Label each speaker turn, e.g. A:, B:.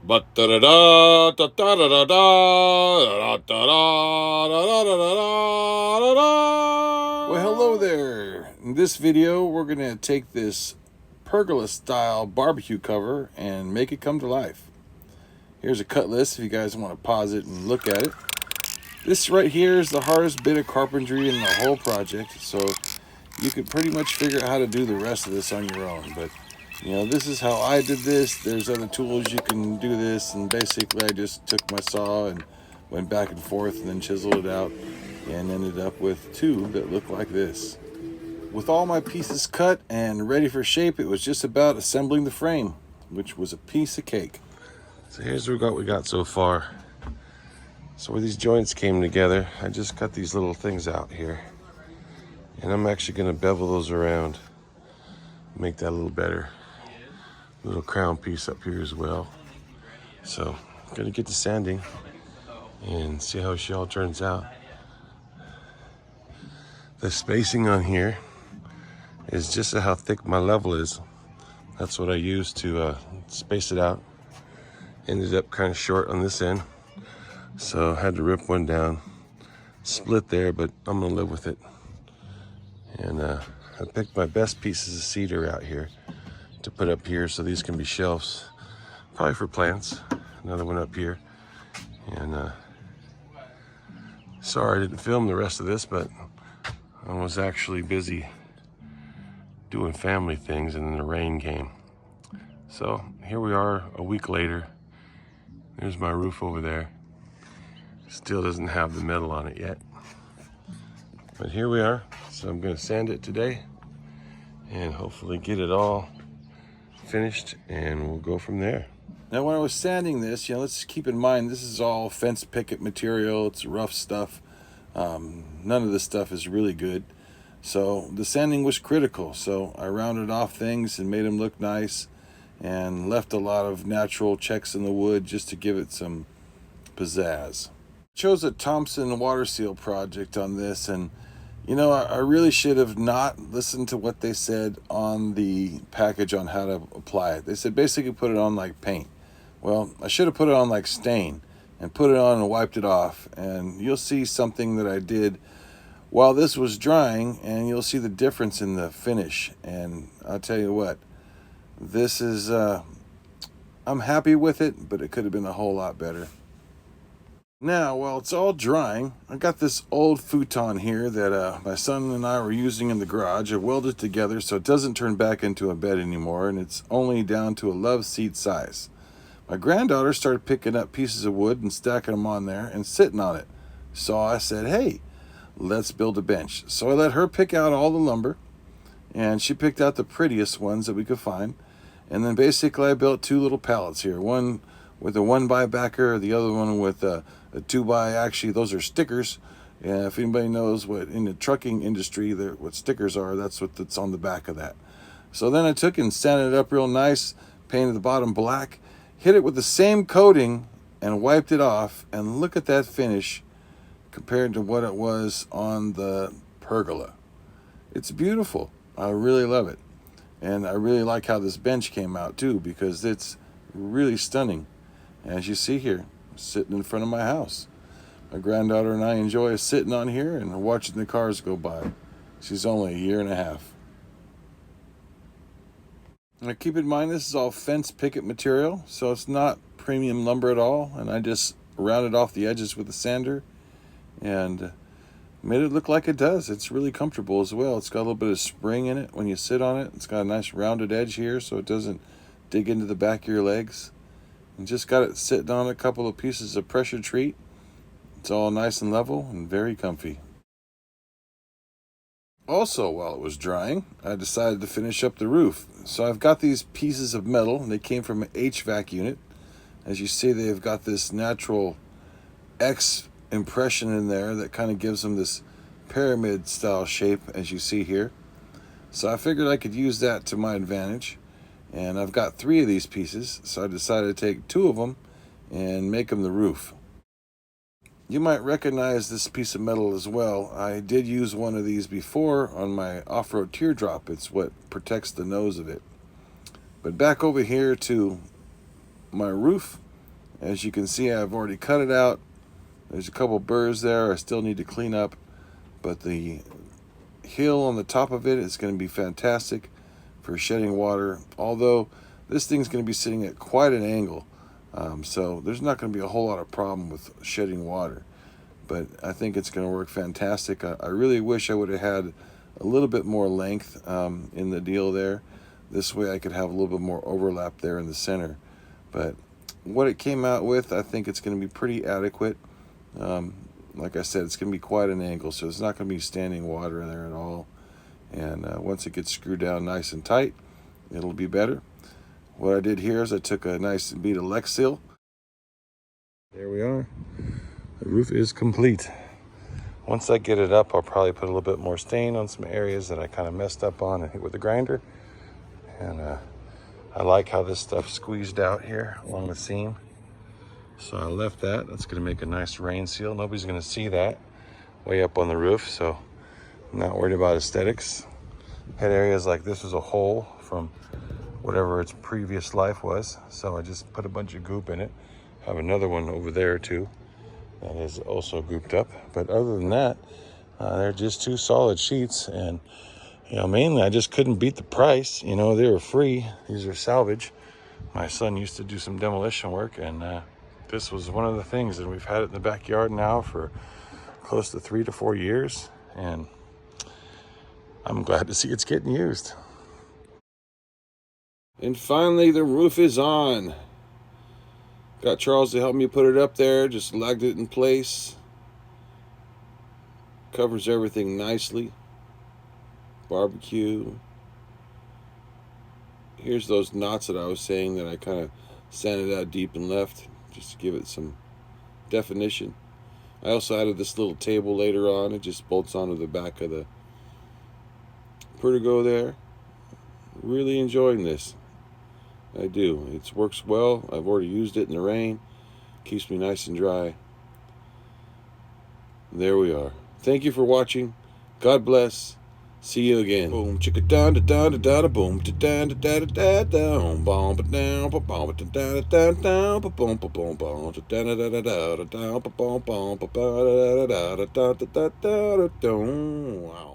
A: But da da da da da da da da da da da da da. Well, hello there. In this video, we're gonna take this pergola style barbecue cover and make it come to life. Here's a cut list if you guys want to pause it and look at it. This right here is the hardest bit of carpentry in the whole project, so you could pretty much figure out how to do the rest of this on your own. But you know, this is how I did this. There's other tools you can do this, and basically I just took my saw and went back and forth and then chiseled it out and ended up with two that look like this. With all my pieces cut and ready for shape, it was just about assembling the frame, which was a piece of cake. So here's what we got so far. So where these joints came together, I just cut these little things out here. And I'm actually gonna bevel those around, make that a little better. Little crown piece up here as well. So I'm gonna get to sanding and see how she all turns out. The spacing on here is just how thick my level is. That's what I used to space it out. Ended up kind of short on this end, so I had to rip one down. Split there, but I'm gonna live with it. And I picked my best pieces of cedar out here to put up here, so these can be shelves, probably for plants. Another one up here. And sorry I didn't film the rest of this, but I was actually busy doing family things, and then the rain came. So here we are a week later. There's my roof over there. Still doesn't have the metal on it yet. But here we are. So I'm gonna sand it today and hopefully get it all finished, and we'll go from there. Now when I was sanding this, let's keep in mind this is all fence picket material. It's rough stuff. None of this stuff is really good. So the sanding was critical. So I rounded off things and made them look nice and left a lot of natural checks in the wood just to give it some pizzazz. Chose a Thompson water seal project on this, and I really should have not listened to what they said on the package on how to apply it. They said basically put it on like paint. Well, I should have put it on like stain and put it on and wiped it off, and you'll see something that I did while this was drying, and you'll see the difference in the finish. And I'll tell you what, this is I'm happy with it, but it could have been a whole lot better. Now, while it's all drying, I got this old futon here that my son and I were using in the garage. I welded it together so it doesn't turn back into a bed anymore, and it's only down to a love seat size. My granddaughter started picking up pieces of wood and stacking them on there and sitting on it. So I said, hey, let's build a bench. So I let her pick out all the lumber, and she picked out the prettiest ones that we could find. And then basically I built two little pallets here, one with a 1x backer, the other one with a 2x. Actually, those are stickers. And if anybody knows what in the trucking industry what stickers are, that's what's on the back of that. So then I took and sanded it up real nice, painted the bottom black, hit it with the same coating and wiped it off, and look at that finish compared to what it was on the pergola. It's beautiful. I really love it. And I really like how this bench came out too, because it's really stunning. As you see here, sitting in front of my house. My granddaughter and I enjoy sitting on here and watching the cars go by. She's only a year and a half. Now keep in mind this is all fence picket material, so it's not premium lumber at all, and I just rounded off the edges with a sander and made it look like it does. It's really comfortable as well. It's got a little bit of spring in it when you sit on it. It's got a nice rounded edge here so it doesn't dig into the back of your legs. And just got it sitting on a couple of pieces of pressure treat. It's all nice and level and very comfy. Also, while it was drying, I decided to finish up the roof. So I've got these pieces of metal, and they came from an HVAC unit. As you see, they've got this natural X impression in there that kind of gives them this pyramid style shape, as you see here. So I figured I could use that to my advantage. And I've got 3 of these pieces, so I decided to take 2 of them and make them the roof. You might recognize this piece of metal as well. I did use one of these before on my off-road teardrop. It's what protects the nose of it. But back over here to my roof, As you can see, I've already cut it out. There's a couple burrs there I still need to clean up, but the hill on the top of it is going to be fantastic for shedding water, although this thing's going to be sitting at quite an angle, so there's not going to be a whole lot of problem with shedding water, but I think it's going to work fantastic. I really wish I would have had a little bit more length in the deal there. This way I could have a little bit more overlap there in the center, but what it came out with, I think it's going to be pretty adequate. Like I said, it's going to be quite an angle, so it's not going to be standing water in there at all. And once it gets screwed down nice and tight, it'll be better. What I did here is I took a nice bead of Lex Seal. There we are. The roof is complete. Once I get it up, I'll probably put a little bit more stain on some areas that I kind of messed up on and hit with the grinder. And I like how this stuff squeezed out here along the seam. So I left that. That's going to make a nice rain seal. Nobody's going to see that way up on the roof, so I'm not worried about aesthetics. Had areas like this was a hole from whatever its previous life was, so I just put a bunch of goop in it. Have another one over there too that is also gooped up. But other than that, they're just two solid sheets, and mainly I just couldn't beat the price. They were free. These are salvage. My son used to do some demolition work, and this was one of the things, and we've had it in the backyard now for close to 3 to 4 years, and I'm glad to see it's getting used. And finally, the roof is on. Got Charles to help me put it up there, just lagged it in place. Covers everything nicely. Barbecue. Here's those knots that I was saying that I kind of sanded out deep and left, just to give it some definition. I also added this little table later on. It just bolts onto the back of the Pergola there. Really enjoying this. I do. It works well. I've already used it in the rain. Keeps me nice and dry. There we are. Thank you for watching. God bless. See you again. Boom, chicka da da da da da boom, da da da da da da boom, ba down, ba boom, da da da da ba boom, ba boom, boom, da da da da da da da ba boom, boom, ba da da da da da da da da da. Wow.